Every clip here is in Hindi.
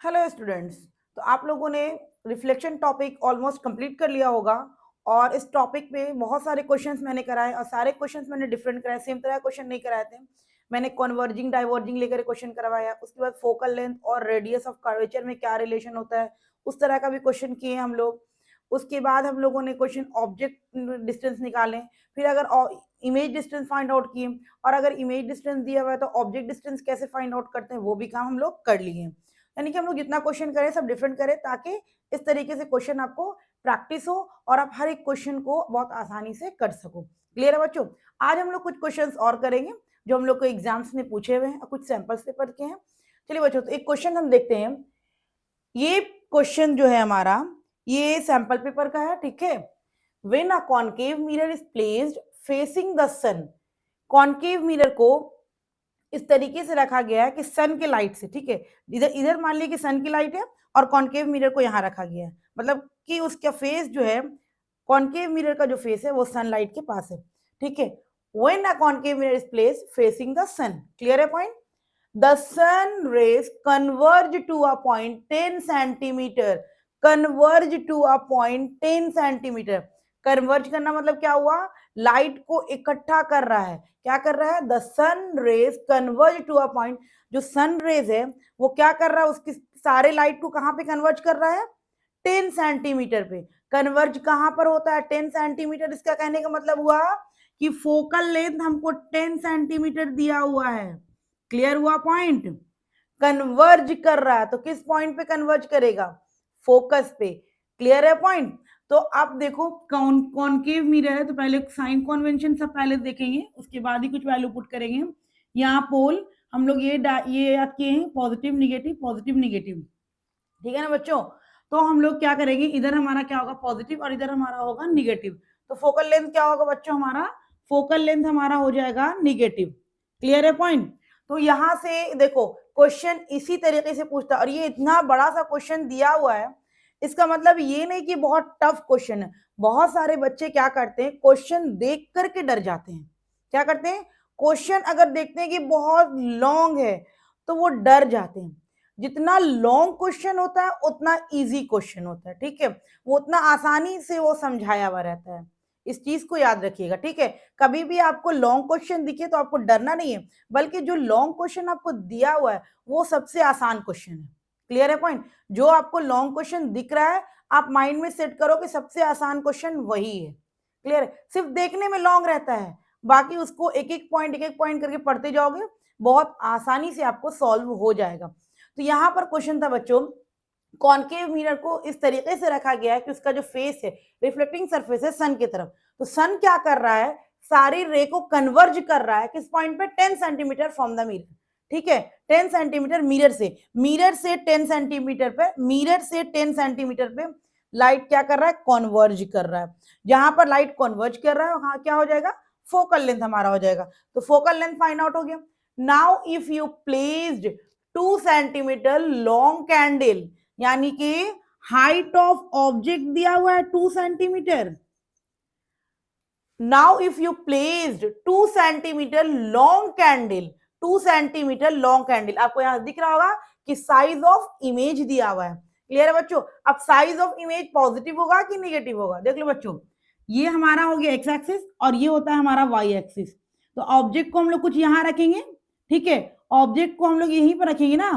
Hello students. तो आप लोगों ने रिफ्लेक्शन टॉपिक ऑलमोस्ट कंप्लीट कर लिया होगा और इस टॉपिक पे बहुत सारे क्वेश्चंस मैंने कराए और सारे क्वेश्चंस मैंने डिफरेंट कराए, सेम तरह क्वेश्चन नहीं कराए थे। मैंने कन्वर्जिंग डाइवर्जिंग लेकर क्वेश्चन करवाया, उसके बाद फोकल लेंथ और रेडियस ऑफ कर्वेचर में क्या रिलेशन होता है उस तरह का भी क्वेश्चन किए हम लोग। उसके बाद हम लोगों ने क्वेश्चन ऑब्जेक्ट डिस्टेंस निकाले, फिर अगर इमेज डिस्टेंस फाइंड आउट किए और अगर इमेज डिस्टेंस दिया हुआ है तो ऑब्जेक्ट डिस्टेंस कैसे फाइंड आउट करते हैं वो भी काम हम लोग कर लिए। यानी कि हम लोग जितना क्वेश्चन करें सब डिफरेंट करें ताकि इस तरीके से क्वेश्चन आपको प्रैक्टिस हो और आप हर एक क्वेश्चन को बहुत आसानी से कर सको। क्लियर है बच्चों? आज हम लोग कुछ क्वेश्चंस और करेंगे जो हम लोग को एग्जाम्स में पूछे हुए हैं और कुछ सैंपल्स पेपर के हैं। चलिए बच्चों, तो एक क्वेश्चन हम देखते हैं। ये क्वेश्चन जो है हमारा, ये सैंपल पेपर का है, ठीक है। When a concave mirror is placed facing the sun, concave mirror को इस तरीके से रखा गया है कि सन के लाइट से, ठीक है, इधर इधर मान लीजिए कि सन की लाइट है और कॉनकेव मिरर को यहाँ रखा गया है, मतलब कि उसका फेस जो है, कॉनकेव मिरर का जो फेस है वो सनलाइट के पास है, ठीक है। When a concave mirror is placed facing the sun, clear है point? The sun rays converge to a point 10 centimeter, converge to a point 10 centimeter। Converge करना मतलब क्या हुआ? लाइट को इकट्ठा कर रहा है। क्या कर रहा है? The sun rays converge to a point, जो सन रेज है वो क्या कर रहा है, उसकी सारे लाइट को कहां पे कन्वर्ज कर रहा है? 10 सेंटीमीटर पे। कन्वर्ज कहां पर होता है? 10 सेंटीमीटर। इसका कहने का मतलब हुआ कि फोकल लेंथ हमको 10 सेंटीमीटर दिया हुआ है। क्लियर हुआ पॉइंट? कन्वर्ज कर रहा है तो किस पॉइंट पे कन्वर्ज करेगा? फोकस पे। क्लियर है पॉइंट? तो आप देखो कॉनकेव मिरर है तो पहले साइन कन्वेंशन सब पहले देखेंगे, उसके बाद ही कुछ वैल्यू पुट करेंगे। यहाँ पोल हम लोग ये याद किए हैं, पॉजिटिव निगेटिव पॉजिटिव निगेटिव, ठीक है ना बच्चों। तो हम लोग क्या करेंगे, इधर हमारा क्या होगा? पॉजिटिव और इधर हमारा होगा निगेटिव। तो फोकल लेंथ क्या होगा बच्चों? हमारा फोकल लेंथ हमारा हो जाएगा निगेटिव। क्लियर है पॉइंट? तो यहां से देखो क्वेश्चन इसी तरीके से पूछता है और ये इतना बड़ा सा क्वेश्चन दिया हुआ है, इसका मतलब ये नहीं कि बहुत टफ क्वेश्चन है। बहुत सारे बच्चे क्या करते हैं, क्वेश्चन देख करके डर जाते हैं। क्या करते हैं? क्वेश्चन अगर देखते हैं कि बहुत लॉन्ग है तो वो डर जाते हैं। जितना लॉन्ग क्वेश्चन होता है उतना इजी क्वेश्चन होता है, ठीक है। वो उतना आसानी से वो समझाया हुआ रहता है। इस चीज को याद रखिएगा, ठीक है। कभी भी आपको लॉन्ग क्वेश्चन दिखे तो आपको डरना नहीं है, बल्कि जो लॉन्ग क्वेश्चन आपको दिया हुआ है वो सबसे आसान क्वेश्चन है। क्लियर है पॉइंट? जो आपको लॉन्ग क्वेश्चन दिख रहा है आप माइंड में सेट करो कि सबसे आसान क्वेश्चन वही है। क्लियर है? सिर्फ देखने में लॉन्ग रहता है, बाकी उसको एक एक पॉइंट करके पढ़ते जाओगे, बहुत आसानी से आपको सॉल्व हो जाएगा। तो यहाँ पर क्वेश्चन था बच्चों, कॉनकेव मिरर को इस तरीके से रखा गया है कि उसका जो फेस है, रिफ्लेक्टिंग सरफेस है सन की तरफ। तो सन क्या कर रहा है? सारी रे को कन्वर्ज कर रहा है किस पॉइंट पे? 10 सेंटीमीटर फ्रॉम द मिरर, ठीक है। 10 सेंटीमीटर मिरर से 10 सेंटीमीटर पे, मिरर से 10 सेंटीमीटर पे लाइट क्या कर रहा है? कॉन्वर्ज कर रहा है। जहां पर लाइट कॉन्वर्ज कर रहा है वहां क्या हो जाएगा? फोकल लेंथ हमारा हो जाएगा। तो फोकल लेंथ फाइंड आउट हो गया। Now if you placed 2 centimetre long candle, यानी कि हाइट ऑफ ऑब्जेक्ट दिया हुआ है 2 centimetre. Now if you placed 2 centimetre long candle, 2 centimetre long candle, आपको यहां दिख रहा होगा कि साइज ऑफ इमेज दिया हुआ है। क्लियर है बच्चों? अब साइज ऑफ इमेज पॉजिटिव होगा कि निगेटिव होगा? देख लो बच्चों, ये हमारा हो गया एक्स एक्सिस और ये होता है हमारा वाई एक्सिस। तो ऑब्जेक्ट को हम लोग कुछ यहां रखेंगे, ठीक है। ऑब्जेक्ट को हम लोग यहीं पर रखेंगे ना,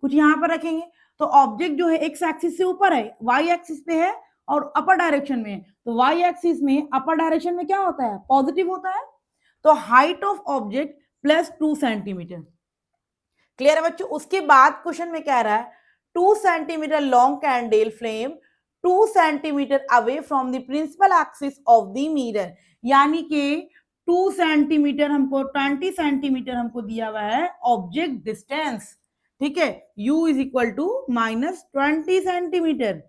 कुछ यहां पर रखेंगे। तो ऑब्जेक्ट जो है एक्स एक्सिस से ऊपर है, वाई एक्सिस पे है और अपर डायरेक्शन में है। तो वाई एक्सिस में अपर डायरेक्शन में क्या होता है? पॉजिटिव होता है। तो height of object plus 2 centimetre. Clear है बच्चों? उसके बाद क्वेश्चन में कह रहा है 2 centimetre long candle flame 2 centimetre away from the principal axis of the mirror, यानी कि 2 सेंटीमीटर हमको 20 सेंटीमीटर हमको दिया हुआ है ऑब्जेक्ट डिस्टेंस, ठीक है। u is equal to minus 20 centimetre,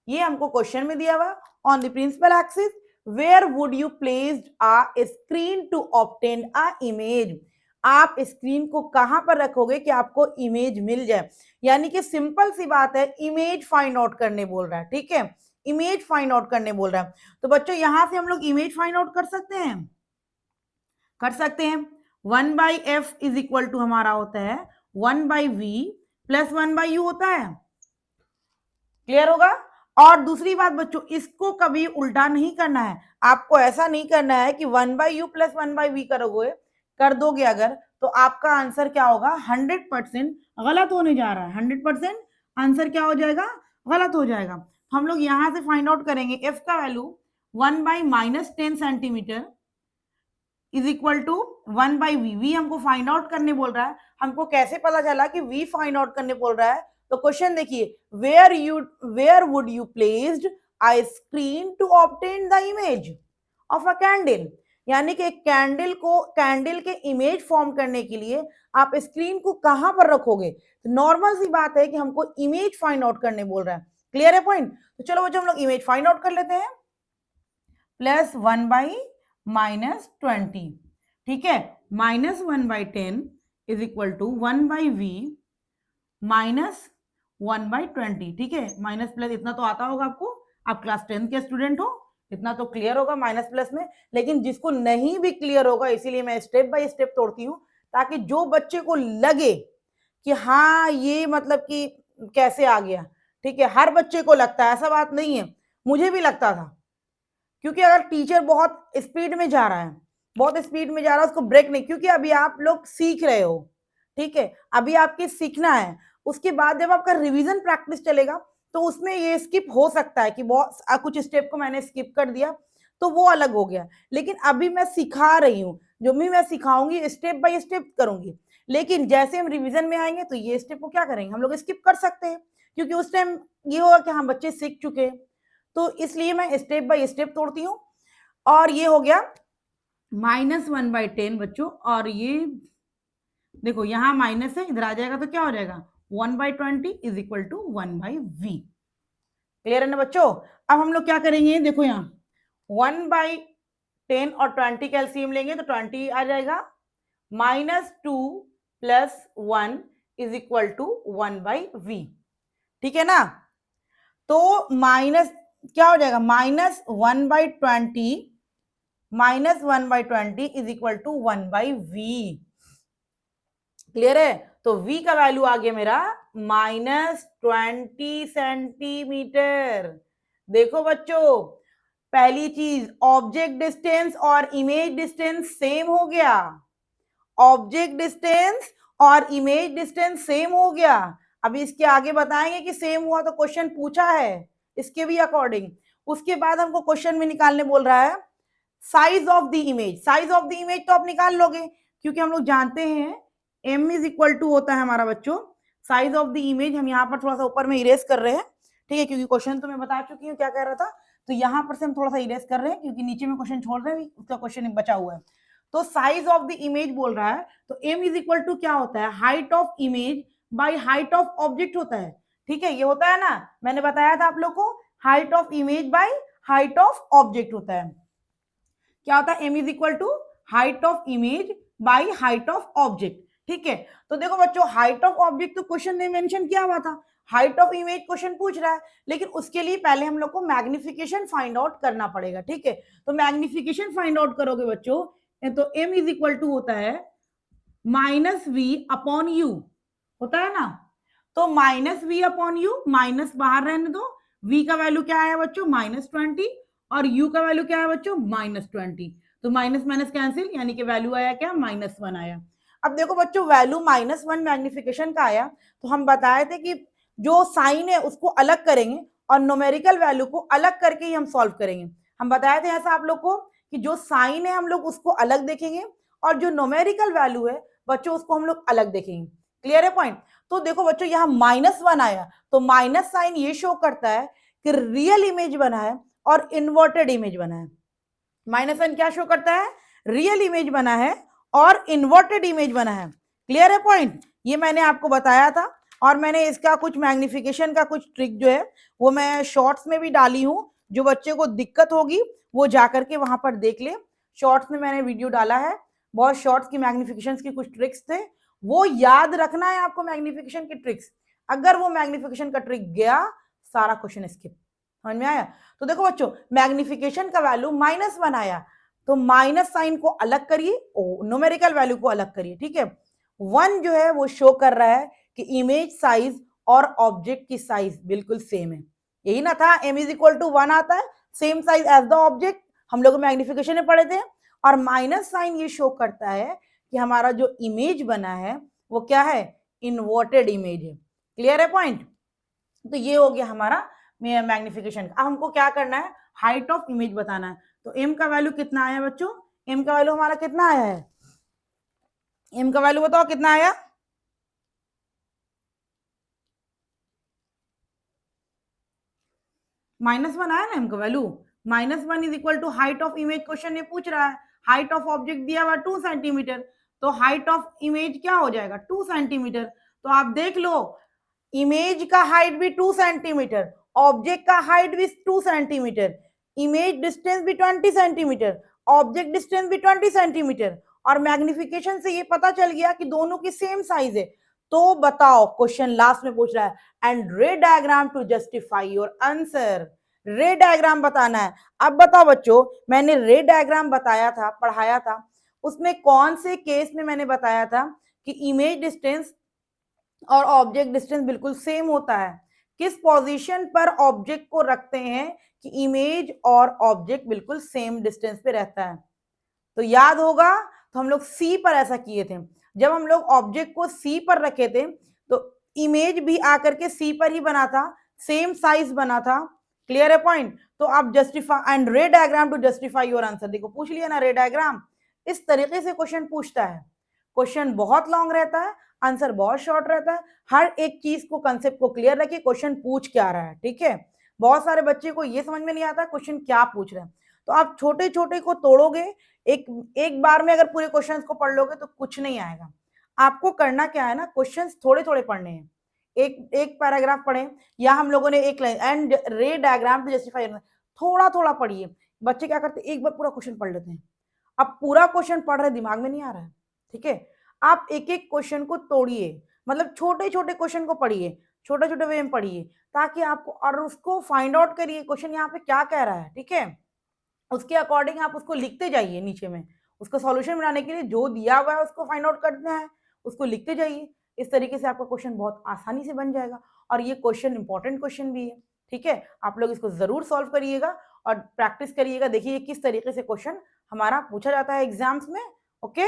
ये हमको क्वेश्चन में दिया हुआ। On the principal axis where would you placed a screen to obtain a image, आप स्क्रीन को कहां पर रखोगे कि आपको इमेज मिल जाए। यानी कि सिंपल सी बात है, इमेज फाइंड आउट करने बोल रहा है, ठीक है। इमेज फाइंड आउट करने बोल रहा है। तो बच्चों यहां से हम लोग इमेज फाइंड आउट कर सकते हैं, कर सकते हैं। 1/f इज इक्वल टू हमारा होता है 1/v प्लस 1/u होता है। क्लियर होगा। और दूसरी बात बच्चों, इसको कभी उल्टा नहीं करना है, आपको ऐसा नहीं करना है कि 1/u प्लस 1/v करोगे, कर दोगे अगर, तो आपका आंसर क्या होगा, 100% गलत होने जा रहा है, 100% आंसर क्या हो जाएगा, गलत हो जाएगा। हम लोग यहां से फाइंड आउट करेंगे f का value 1/-10 centimetre is equal to 1/v। v हमको फाइंड आउट करने बोल रहा है, हमको कैसे पता चला कि v फाइंड आउट करने बोल रहा है, तो क्वेश्चन देखिए, where would you placed a screen to obtain the image of a candle, यानी कि एक कैंडल के इमेज फॉर्म करने के लिए आप स्क्रीन को कहां पर रखोगे, तो नॉर्मल सी बात है कि हमको इमेज फाइंड आउट करने बोल रहा है। क्लियर है पॉइंट। तो चलो बच्चों हम लोग इमेज फाइंड आउट कर लेते हैं। प्लस 1/-20, ठीक है, -1/10 इज इक्वल टू 1/v -1/20, ठीक है, माइनस प्लस इतना तो आता होगा आपको, आप क्लास 10 के स्टूडेंट हो, इतना तो क्लियर होगा माइनस प्लस में। लेकिन जिसको नहीं भी क्लियर होगा, इसीलिए मैं स्टेप बाय स्टेप तोड़ती हूँ, ताकि जो बच्चे को लगे कि हाँ ये मतलब कि कैसे आ गया, ठीक है, हर बच्चे को लगता है, ऐसा बात नहीं है, मुझे भी लगता था। क्योंकि अगर टीचर बहुत स्पीड में जा रहा है, बहुत स्पीड में जा रहा है, उसको ब्रेक नहीं, क्योंकि अभी आप लोग सीख रहे हो, ठीक है, अभी आपके सीखना है, उसके बाद जब आपका रिवीजन प्रैक्टिस चलेगा तो उसमें ये स्किप हो सकता है कि बहुत कुछ स्टेप को मैंने स्किप कर दिया, तो वो अलग हो गया। लेकिन अभी मैं सिखा रही हूँ, जो भी मैं सिखाऊंगी स्टेप बाय स्टेप करूंगी, लेकिन जैसे हम रिवीजन में आएंगे तो ये स्टेप को क्या करेंगे, हम लोग स्किप कर सकते हैं, क्योंकि उस टाइम ये होगा कि हम बच्चे सीख चुके हैं। तो इसलिए मैं स्टेप बाय स्टेप तोड़ती हूँ। और ये हो गया -1/10 बच्चों, और ये देखो यहाँ माइनस है, इधर आ जाएगा तो क्या हो जाएगा, 1/20 is equal to 1/v। Clear है ना बच्चों। अब हम लोग क्या करेंगे, देखो यहाँ 1/10 और 20 का एलसीएम लेंगे तो 20 आ जाएगा, -2 + 1 इज इक्वल टू 1/v, ठीक है ना। तो माइनस क्या हो जाएगा, -1/20 is equal to 1/v। Clear है। तो v का वैल्यू आ गया मेरा -20 सेंटीमीटर। देखो बच्चों, पहली चीज ऑब्जेक्ट डिस्टेंस और इमेज डिस्टेंस सेम हो गया, ऑब्जेक्ट डिस्टेंस और इमेज डिस्टेंस सेम हो गया। अभी इसके आगे बताएंगे कि सेम हुआ तो क्वेश्चन पूछा है इसके भी अकॉर्डिंग। उसके बाद हमको क्वेश्चन में निकालने बोल रहा है size of the image. Size of the image तो आप निकाल लोगे, क्योंकि हम लोग जानते हैं m इज इक्वल टू होता है हमारा बच्चों साइज ऑफ द इमेज। हम यहाँ पर थोड़ा सा ऊपर में इरेज कर रहे हैं, ठीक है, क्योंकि क्वेश्चन तो मैं बता चुकी हूँ क्या कह रहा था, तो यहाँ पर से हम थोड़ा सा इरेज कर रहे हैं, क्योंकि नीचे में क्वेश्चन छोड़ रहे हैं, उसका क्वेश्चन बचा हुआ है। तो साइज ऑफ द इमेज बोल रहा है, तो m इज इक्वल टू क्या होता है, height of image by height of object होता है, ठीक है, ये होता है ना, मैंने बताया था आप लोग को, height of image by height of object होता है। क्या होता है, m is equal to height of image by height of object, ठीक है। तो देखो बच्चों, हाइट ऑफ ऑब्जेक्ट तो क्वेश्चन में मेंशन किया हुआ था, हाइट ऑफ इमेज क्वेश्चन पूछ रहा है, लेकिन उसके लिए पहले हम लोग को मैग्निफिकेशन फाइंड आउट करना पड़ेगा, ठीक है। तो मैग्निफिकेशन फाइंड आउट करोगे बच्चों, तो m इज इक्वल टू होता है -v/u, होता है ना। तो -v/u, माइनस बाहर रहने दो, v का वैल्यू क्या आया बच्चों, -20, और u का वैल्यू क्या है बच्चों, -20। तो माइनस माइनस कैंसिल, यानी कि वैल्यू आया क्या, -1 आया। अब देखो बच्चों, वैल्यू -1 मैग्निफिकेशन का आया, तो हम बताए थे कि जो साइन है उसको अलग करेंगे और न्यूमेरिकल वैल्यू को अलग करके ही हम सॉल्व करेंगे। हम बताए थे ऐसा आप लोग को कि जो साइन है हम लोग उसको अलग देखेंगे, और जो न्यूमेरिकल वैल्यू है बच्चों उसको हम लोग अलग देखेंगे। क्लियर है पॉइंट। तो देखो बच्चों, यहाँ -1 आया, तो माइनस साइन ये शो करता है कि रियल इमेज बना है और इन्वर्टेड इमेज बना है। -1 क्या शो करता है, रियल इमेज बना है और इन्वर्टेड इमेज बना है। क्लियर है पॉइंट। ये मैंने आपको बताया था, और मैंने इसका कुछ मैग्निफिकेशन का कुछ ट्रिक जो है वो मैं शॉर्ट्स में भी डाली हूँ, जो बच्चे को दिक्कत होगी वो जाकर के वहां पर देख ले। शॉर्ट्स में मैंने वीडियो डाला है, बहुत शॉर्ट्स की मैग्निफिकेशन की कुछ ट्रिक्स थे, वो याद रखना है आपको मैग्निफिकेशन की ट्रिक्स। अगर वो मैग्निफिकेशन का ट्रिक गया, सारा क्वेश्चन स्किप। समझ में आया। तो देखो बच्चों, मैग्निफिकेशन का वैल्यू -1 आया, तो माइनस साइन को अलग करिए, न्यूमेरिकल वैल्यू को अलग करिए, ठीक है। 1 जो है वो शो कर रहा है कि इमेज साइज और ऑब्जेक्ट की साइज बिल्कुल सेम है। यही ना था, m इज इक्वल टू 1 आता है, same size as the object, हम लोग मैग्निफिकेशन में पढ़े थे। और माइनस साइन ये शो करता है कि हमारा जो इमेज बना है वो क्या है, इन्वर्टेड इमेज है। क्लियर है पॉइंट? तो ये हो गया हमारा मैग्निफिकेशन। अब हमको क्या करना है, हाइट ऑफ इमेज बताना है। तो m का वैल्यू कितना आया बच्चों, m का वैल्यू हमारा कितना आया है, m का वैल्यू बताओ कितना आया, -1 आया ना m का value. -1 is equal to height of image, question ये पूछ रहा है, हाइट ऑफ ऑब्जेक्ट दिया हुआ 2 सेंटीमीटर, तो हाइट ऑफ इमेज क्या हो जाएगा 2 सेंटीमीटर। तो आप देख लो, इमेज का हाइट भी 2 सेंटीमीटर, ऑब्जेक्ट का हाइट भी 2 सेंटीमीटर, इमेज डिस्टेंस भी 20 सेंटीमीटर, ऑब्जेक्ट डिस्टेंस भी 20 सेंटीमीटर, और मैग्निफिकेशन से ये पता चल गया कि दोनों की सेम साइज है। तो बताओ, क्वेश्चन लास्ट में पूछ रहा है and ray diagram to justify your answer. Ray diagram बताना है। अब बताओ बच्चों, मैंने रे डायग्राम बताया था, पढ़ाया था, उसमें कौन से केस में मैंने बताया था कि इमेज डिस्टेंस और ऑब्जेक्ट डिस्टेंस बिल्कुल सेम होता है, किस पोजीशन पर ऑब्जेक्ट को रखते हैं कि इमेज और ऑब्जेक्ट बिल्कुल सेम डिस्टेंस पे रहता है। तो याद होगा, तो हम लोग सी पर ऐसा किए थे, जब हम लोग ऑब्जेक्ट को सी पर रखे थे तो इमेज भी आकर के सी पर ही बना था, सेम साइज बना था। क्लियर है पॉइंट? तो आप justify and ray diagram to justify your answer, देखो पूछ लिया ना रे डायग्राम। इस तरीके से क्वेश्चन पूछता है। क्वेश्चन बहुत लॉन्ग रहता है, आंसर बहुत शॉर्ट रहता है। हर एक चीज को, कंसेप्ट को क्लियर रखिए, क्वेश्चन पूछ क्या रहा है। ठीक है, बहुत सारे बच्चे को ये समझ में नहीं आता क्वेश्चन क्या पूछ रहे हैं, तो आप छोटे छोटे को तोड़ोगे, एक एक बार में अगर पूरे क्वेश्चंस को पढ़ लोगे तो कुछ नहीं आएगा। आपको करना क्या है ना, क्वेश्चंस थोड़े थोड़े पढ़ने हैं, एक एक पैराग्राफ पढ़े, या हम लोगों ने एक line and ray diagram to justify, थोड़ा थोड़ा पढ़िए। बच्चे क्या करते हैं, एक बार पूरा क्वेश्चन पढ़ लेते हैं, अब पूरा क्वेश्चन पढ़ रहे, दिमाग में नहीं आ रहा है। ठीक है, आप एक एक क्वेश्चन को तोड़िए, मतलब छोटे छोटे क्वेश्चन को पढ़िए, छोटे छोटे वे में पढ़िए, ताकि आपको, और उसको फाइंड आउट करिए क्वेश्चन यहाँ पे क्या कह रहा है। ठीक है, उसके अकॉर्डिंग आप उसको लिखते जाइए नीचे में, उसका सॉल्यूशन बनाने के लिए जो दिया हुआ है उसको फाइंड आउट करना है, उसको लिखते जाइए। इस तरीके से आपका क्वेश्चन बहुत आसानी से बन जाएगा, और ये क्वेश्चन इंपॉर्टेंट क्वेश्चन भी है। ठीक है, आप लोग इसको जरूर सॉल्व करिएगा और प्रैक्टिस करिएगा, देखिए किस तरीके से क्वेश्चन हमारा पूछा जाता है एग्जाम्स में। ओके।